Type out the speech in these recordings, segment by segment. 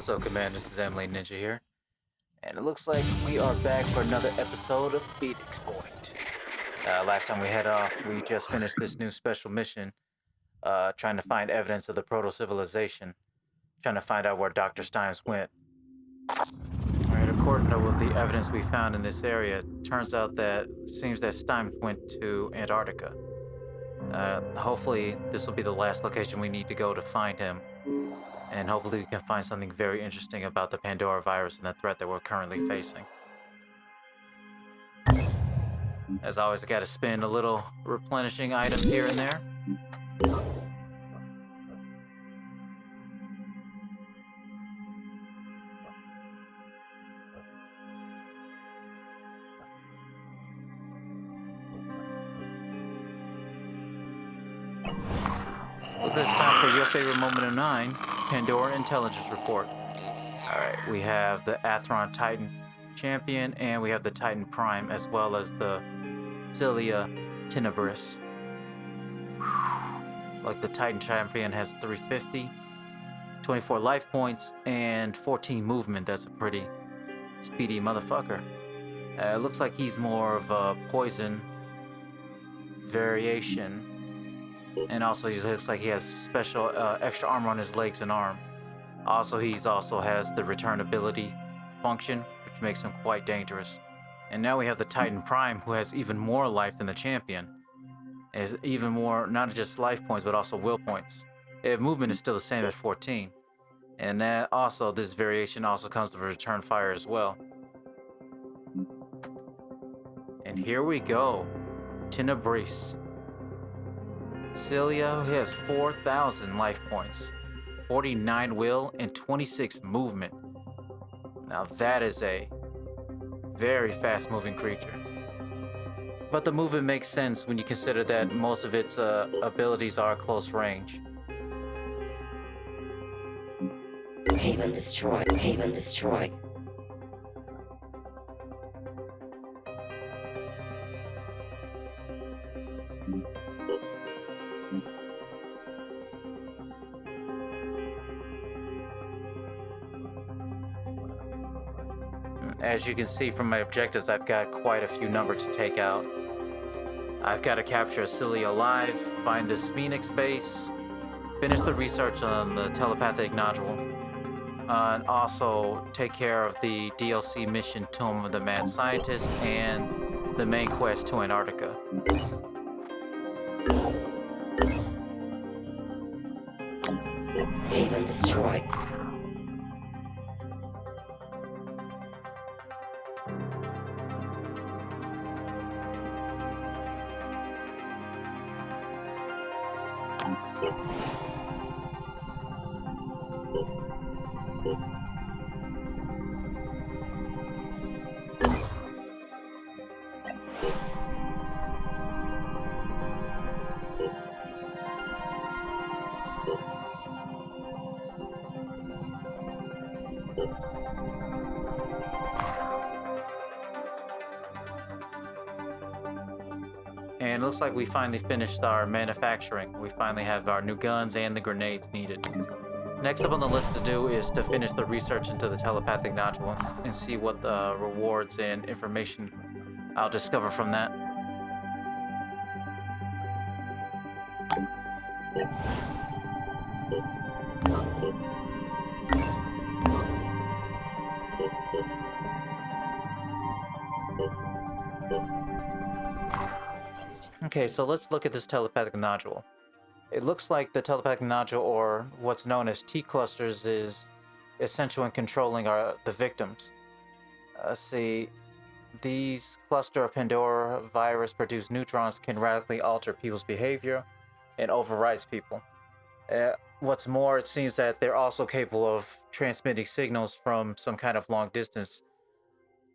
What's up, Command? This is Emily Ninja here, and it looks like we are back for another episode of Phoenix Point. Last time we had off, we just finished this new special mission, trying to find evidence of the proto-civilization, trying to find out where Dr. Stimes went. Alright, according to what the evidence we found in this area, it turns out that it seems that Stimes went to Antarctica. Hopefully, this will be the last location we need to go to find him. And hopefully we can find something very interesting about the Pandora virus and the threat that we're currently facing. As always, I gotta spend a little replenishing items here and there. Well, it's time for your favorite moment of 9, Pandora Intelligence Report. Alright, we have the Atheron Titan Champion, and we have the Titan Prime, as well as the Cilia Tenebris. Like the Titan Champion has 350, 24 life points, and 14 movement. That's a pretty speedy motherfucker. It looks like he's more of a poison variation. And also, he looks like he has special extra armor on his legs and arms. Also, he's also has the return ability function, which makes him quite dangerous. And now we have the Titan Prime, who has even more life than the champion. Is even more, not just life points, but also will points. Movement is still the same at 14. And that also, this variation also comes with return fire as well. And here we go. Tenebris. Cilia has 4,000 life points, 49 will, and 26 movement. Now that is a very fast-moving creature. But the movement makes sense when you consider that most of its abilities are close range. Haven destroyed. Haven destroyed. As you can see from my objectives, I've got quite a few numbers to take out. I've got to capture Cilia alive, find this Phoenix base, finish the research on the telepathic nodule, and also take care of the DLC mission Tomb of the Mad Scientist and the main quest to Antarctica. Haven destroyed. And it looks like we finally finished our manufacturing. We finally have our new guns and the grenades needed. Next up on the list to do is to finish the research into the telepathic nodule and see what the rewards and information I'll discover from that. Okay, so let's look at this telepathic nodule. It looks like the telepathic nodule, or what's known as T-clusters, is essential in controlling the victims. See, these cluster of Pandora virus produced neutrons can radically alter people's behavior and overrides people. What's more, it seems that they're also capable of transmitting signals from some kind of long distance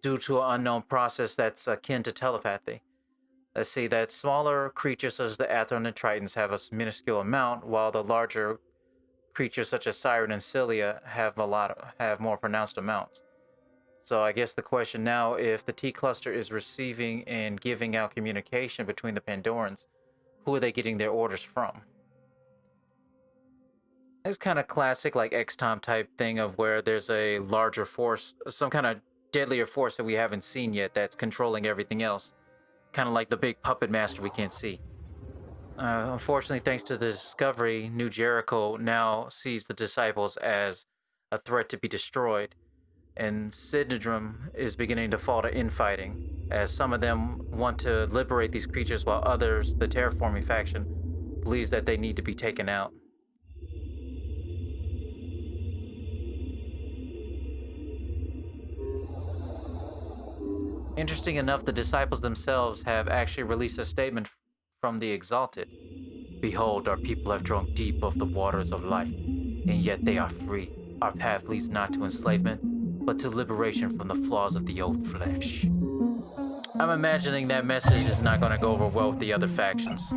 due to an unknown process that's akin to telepathy. Let's see that smaller creatures such as the Atheron and Tritons have a minuscule amount, while the larger creatures such as Siren and Cilia have more pronounced amounts. So I guess the question now, if the T cluster is receiving and giving out communication between the Pandorans, who are they getting their orders from? It's kind of classic, like XCOM type thing of where there's a larger force, some kind of deadlier force that we haven't seen yet that's controlling everything else. Kind of like the big puppet master we can't see. Unfortunately, thanks to the discovery, New Jericho now sees the disciples as a threat to be destroyed, and Syndrome is beginning to fall to infighting, as some of them want to liberate these creatures while others, the terraforming faction, believes that they need to be taken out. Interesting enough, the disciples themselves have actually released a statement from the Exalted. Behold, our people have drunk deep of the waters of life, and yet they are free. Our path leads not to enslavement, but to liberation from the flaws of the old flesh. I'm imagining that message is not going to go over well with the other factions.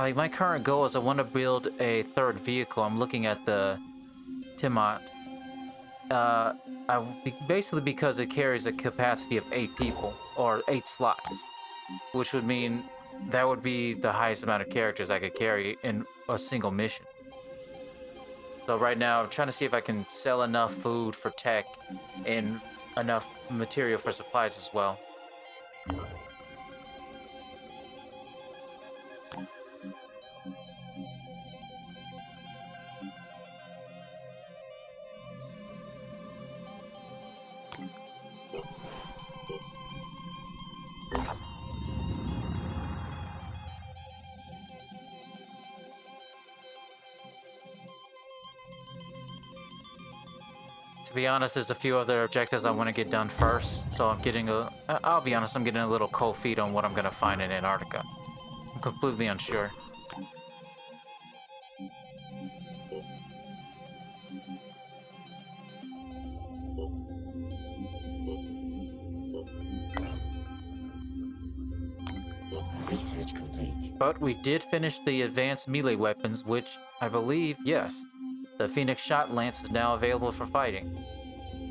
Like my current goal is I want to build a third vehicle. I'm looking at the Tiamat. Uh, basically because it carries a capacity of 8 people or 8 slots, which would mean that would be the highest amount of characters I could carry in a single mission. So right now, I'm trying to see if I can sell enough food for tech and enough material for supplies as well. To be honest, there's a few other objectives I want to get done first. So I'll be honest, I'm getting a little cold feet on what I'm going to find in Antarctica. I'm completely unsure. Research complete. But we did finish the advanced melee weapons, which I believe, yes, the Phoenix Shot Lance is now available for fighting.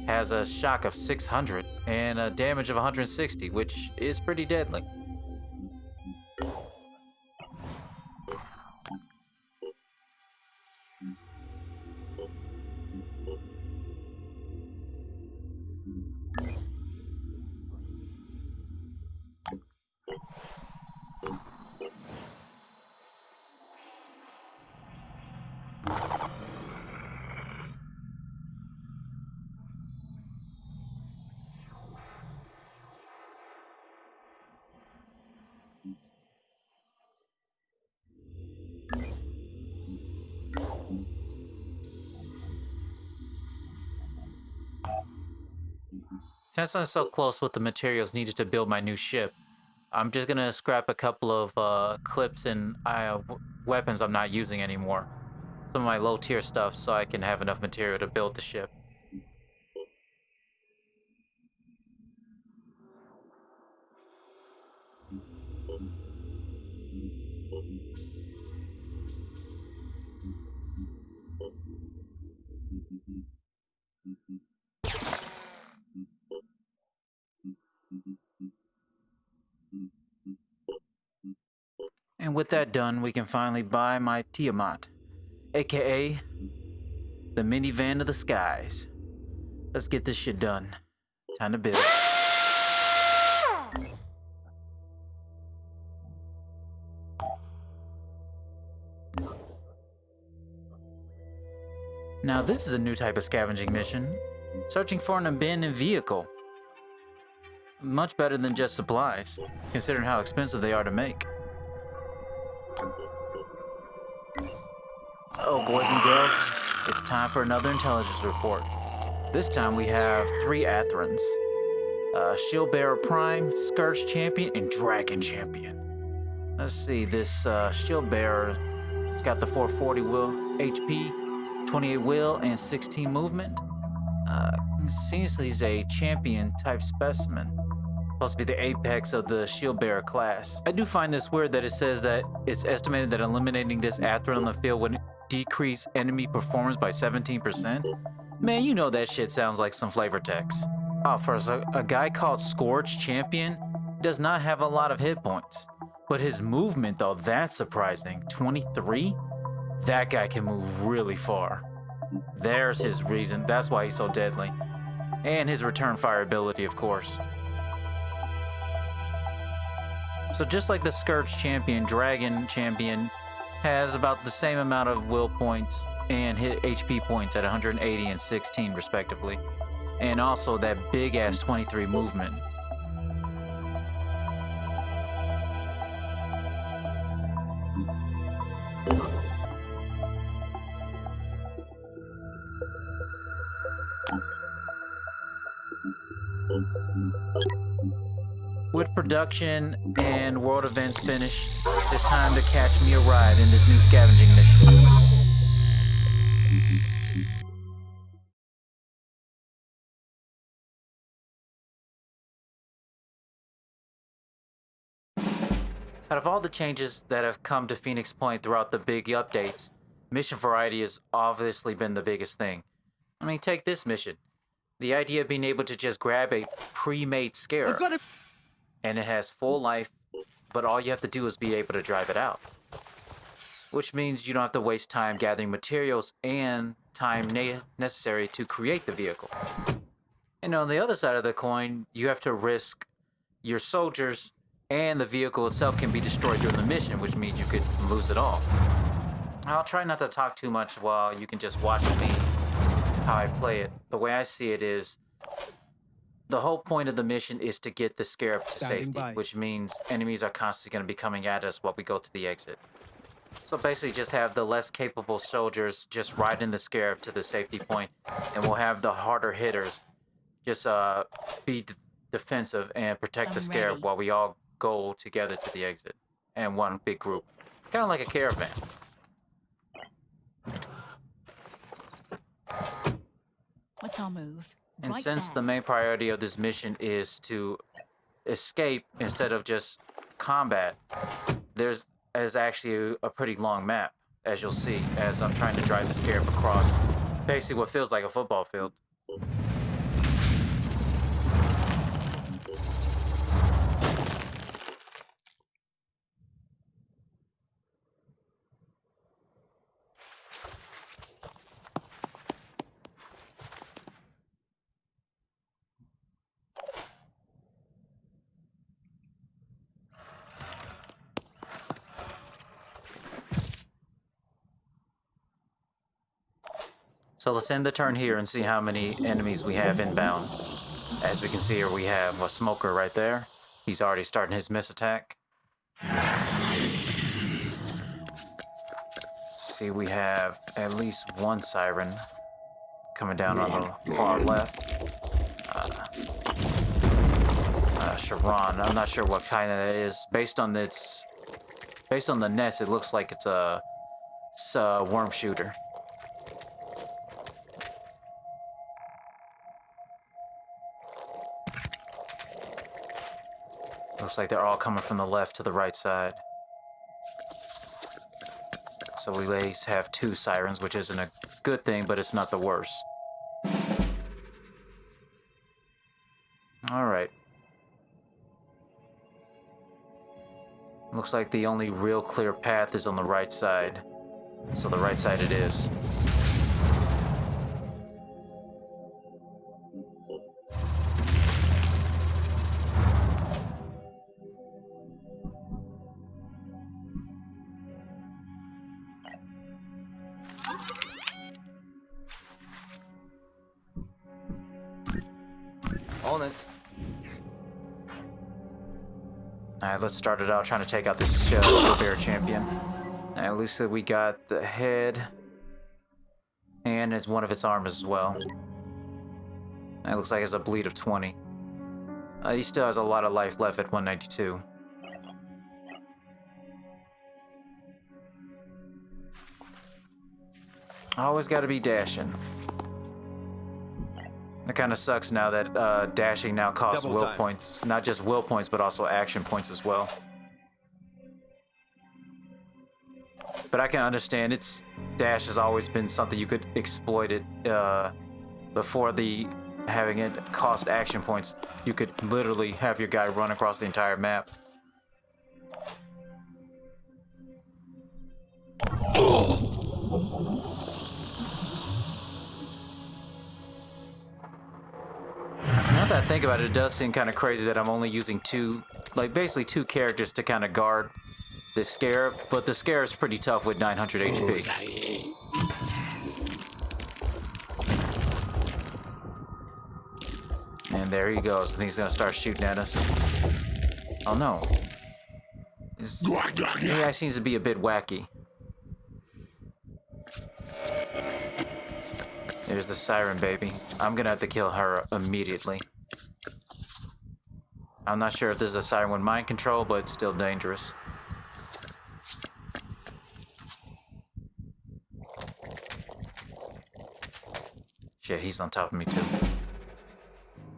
Has a shock of 600 and a damage of 160, which is pretty deadly. Since I'm so close with the materials needed to build my new ship, I'm just gonna scrap a couple of clips and weapons I'm not using anymore. Some of my low tier stuff so I can have enough material to build the ship. And with that done, we can finally buy my Tiamat, aka the minivan of the skies. Let's get this shit done. Time to build. Now this is a new type of scavenging mission. Searching for an abandoned vehicle. Much better than just supplies, considering how expensive they are to make. Oh, boys and girls, it's time for another intelligence report. This time we have 3 Athrons. Shield Bearer Prime, Scourge Champion, and Dragon Champion. Let's see, this Shield Bearer, it's got the 440 will HP, 28 will, and 16 movement. Seems he's a champion type specimen. Supposed to be the apex of the Shield Bearer class. I do find this weird that it says that it's estimated that eliminating this Athron on the field would decrease enemy performance by 17%. Man, you know that shit sounds like some flavor text. Oh, first, a guy called Scourge Champion does not have a lot of hit points. But his movement, though, that's surprising. 23? That guy can move really far. There's his reason. That's why he's so deadly. And his return fire ability, of course. So just like the Scourge Champion, Dragon Champion has about the same amount of will points and hit HP points at 180 and 16 respectively. And also that big ass 23 movement. With production and world events finished, it's time to catch me a ride in this new scavenging mission. Out of all the changes that have come to Phoenix Point throughout the big updates, mission variety has obviously been the biggest thing. I mean, take this mission. The idea of being able to just grab a pre-made scarab, and it has full life, but all you have to do is be able to drive it out. Which means you don't have to waste time gathering materials and time necessary to create the vehicle. And on the other side of the coin, you have to risk your soldiers, and the vehicle itself can be destroyed during the mission, which means you could lose it all. I'll try not to talk too much while you can just watch me how I play it. The way I see it is, the whole point of the mission is to get the scarab to safety, which means enemies are constantly going to be coming at us while we go to the exit. So basically just have the less capable soldiers just ride in the scarab to the safety point, and we'll have the harder hitters just be defensive and protect the scarab while we all go together to the exit and one big group. Kind of like a caravan. What's our move? And Right since there. the main priority of this mission is to escape instead of just combat, there's actually a pretty long map, as you'll see, as I'm trying to drive the scarab across basically what feels like a football field. So let's end the turn here and see how many enemies we have inbound. As we can see here, we have a smoker right there. He's already starting his miss attack. See, we have at least one siren coming down on the far left. Sharon, I'm not sure what kind that is. Based on the nest, it looks like it's a worm shooter. Looks like they're all coming from the left to the right side. So we at least have 2 sirens, which isn't a good thing, but it's not the worst. Alright. Looks like the only real clear path is on the right side. So the right side it is. on it. Alright, let's start it out trying to take out this bear champion. At least we got the head and it's one of its arms as well. It looks like it's a bleed of 20. He still has a lot of life left at 192. Always gotta be dashing. It kind of sucks now that dashing now costs Double will time. points. Not just will points, but also action points as well. But I can understand, dash has always been something you could exploit it before having it cost action points. You could literally have your guy run across the entire map. Now that I think about it, it does seem kind of crazy that I'm only using basically two characters to kind of guard the SCRAB, but the SCRAB's pretty tough with 900 HP. And there he goes. I think he's gonna start shooting at us. Oh no. This AI seems to be a bit wacky. There's the siren baby. I'm gonna have to kill her immediately. I'm not sure if this is a siren with mind control, but it's still dangerous. Shit, he's on top of me too.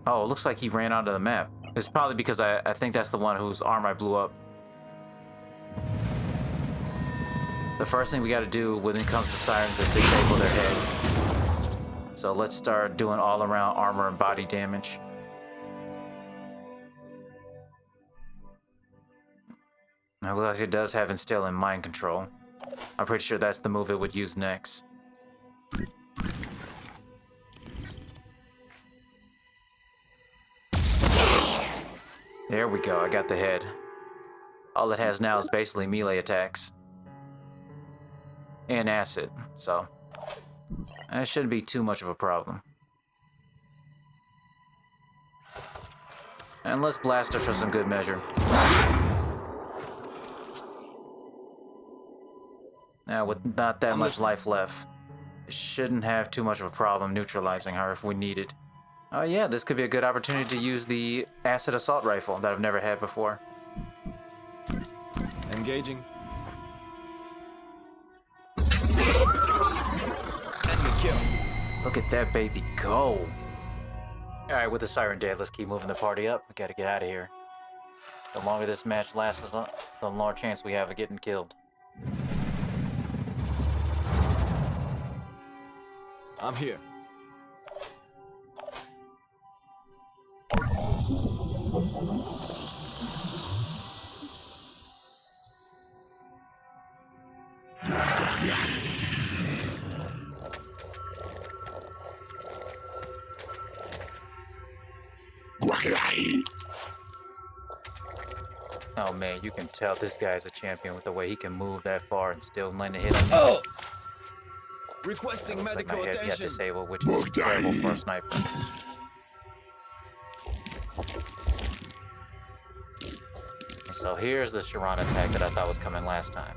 Oh, it looks like he ran onto the map. It's probably because I think that's the one whose arm I blew up. The first thing we gotta do when it comes to sirens is disable their heads. So let's start doing all around armor and body damage. It looks like it does have instill in mind control. I'm pretty sure that's the move it would use next. There we go, I got the head. All it has now is basically melee attacks. And acid, so that shouldn't be too much of a problem. And let's blast her for some good measure. Now, with not that much life left, it shouldn't have too much of a problem neutralizing her if we needed. Oh yeah, this could be a good opportunity to use the acid assault rifle that I've never had before. Engaging. Enemy kill. Look at that baby go. Alright, with the siren dead, let's keep moving the party up. We gotta get out of here. The longer this match lasts, the more chance we have of getting killed. I'm here. Oh man, you can tell this guy's a champion with the way he can move that far and still land a hit on me. Requesting Looks like medical my head got attention. disabled, which is terrible for a sniper. So here's the Chiron attack that I thought was coming last time.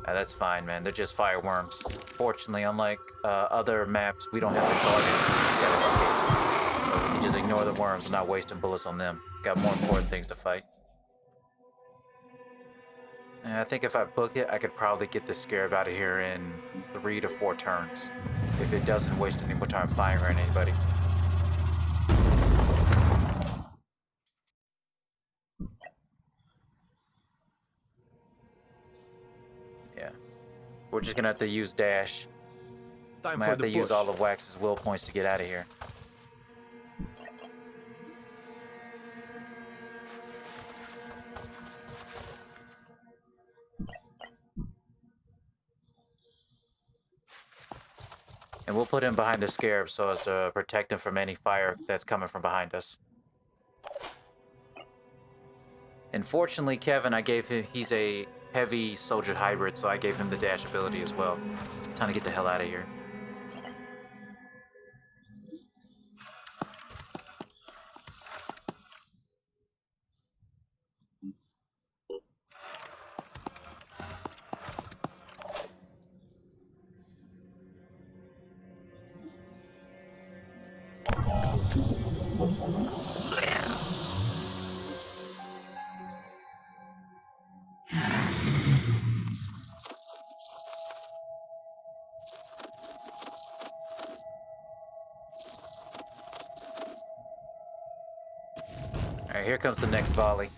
That's fine, man. They're just fireworms. Fortunately, unlike other maps, we don't have to guard it. You just ignore the worms and not wasting bullets on them. Got more important things to fight. And I think if I book it, I could probably get this SCRAB out of here in 3 to 4 turns. If it doesn't waste any more time firing on anybody. Yeah. We're just gonna have to use dash. I'm Time gonna for have the to use push. all of Wax's will points to get out of here. And we'll put him behind the SCRAB so as to protect him from any fire that's coming from behind us. Unfortunately, Kevin, he's a heavy soldier hybrid, so I gave him the dash ability as well. Time to get the hell out of here. Alright, here comes the next volley.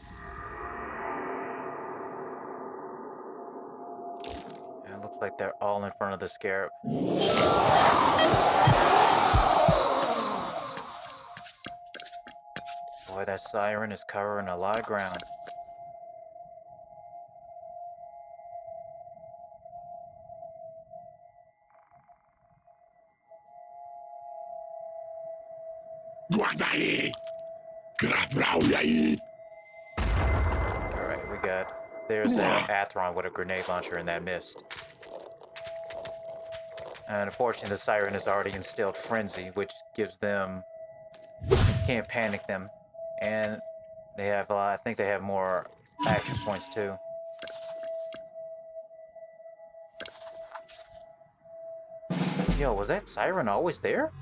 And it looks like they're all in front of the scarab. Boy, that siren is covering a lot of ground. Guarda aí! Gravrau aí! Alright, we got... There's that Athron with a grenade launcher in that mist. And unfortunately, the siren has already instilled frenzy, which gives them... You can't panic them. And they have, I think they have more action points too. Yo, was that siren always there?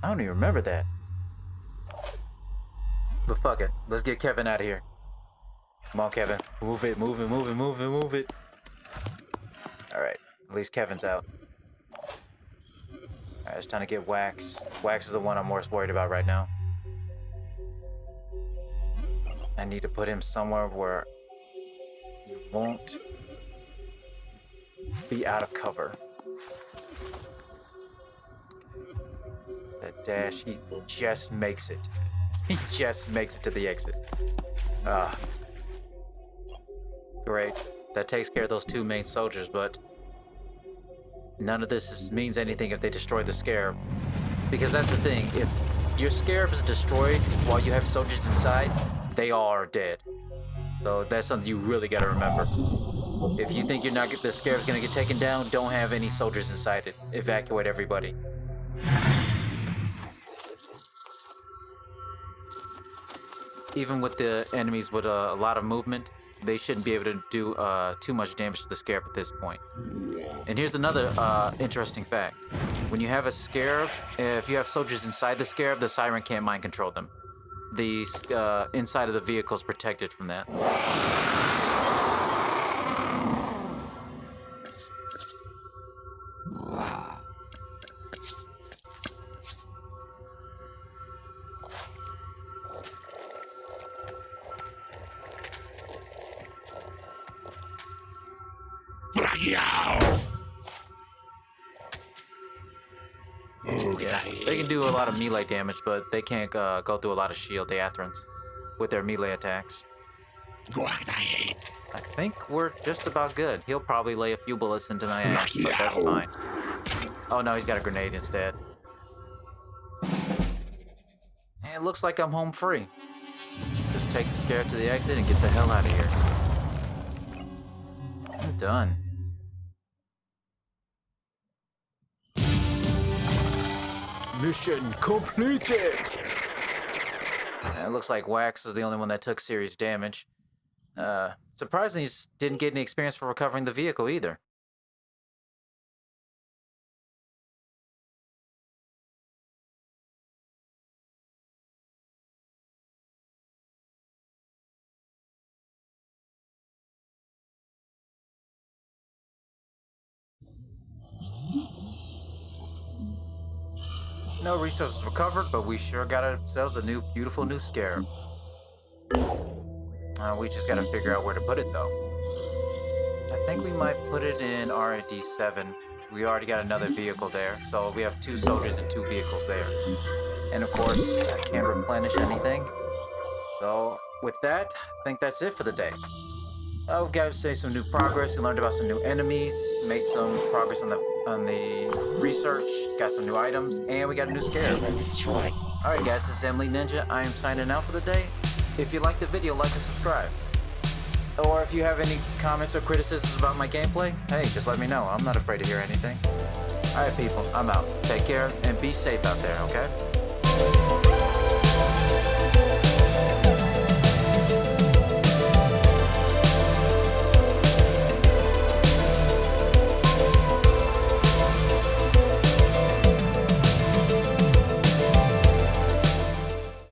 I don't even remember that. But fuck it, let's get Kevin out of here. Come on, Kevin. Move it, move it, move it, move it, move it. Alright, at least Kevin's out. Alright, it's time to get Wax. Wax is the one I'm most worried about right now. I need to put him somewhere where he won't be out of cover. That dash, he just makes it. He just makes it to the exit. Great. That takes care of those two main soldiers, but none of this means anything if they destroy the scarab. Because that's the thing, if your scarab is destroyed while you have soldiers inside, they all are dead. So that's something you really gotta remember. If you think the scarab's gonna get taken down, don't have any soldiers inside it. Evacuate everybody. Even with the enemies with a lot of movement, they shouldn't be able to do too much damage to the scarab at this point. And here's another interesting fact. When you have a scarab, if you have soldiers inside the scarab, the siren can't mind control them. The inside of the vehicle is protected from that. Yeah, they can do a lot of melee damage, but they can't go through a lot of shield, the Athrons, with their melee attacks. I think we're just about good. He'll probably lay a few bullets into my ass, but that's fine. Oh no, he's got a grenade instead. And it looks like I'm home free. Just take the scarab to the exit and get the hell out of here. I'm done. Mission completed! And it looks like Wax is the only one that took serious damage. Surprisingly, he didn't get any experience for recovering the vehicle either. No resources recovered, but we sure got ourselves a beautiful new scarab. We just gotta figure out where to put it though. I think we might put it in R&D 7. We already got another vehicle there, so we have 2 soldiers and 2 vehicles there. And of course, I can't replenish anything. So with that, I think that's it for the day. We got to some new progress. We learned about some new enemies, made some progress on the research, got some new items, and we got a new scarab. Alright guys, this is Emily Ninja. I am signing out for the day. If you liked the video, like and subscribe. Or if you have any comments or criticisms about my gameplay, hey, just let me know. I'm not afraid to hear anything. Alright people, I'm out. Take care and be safe out there, okay?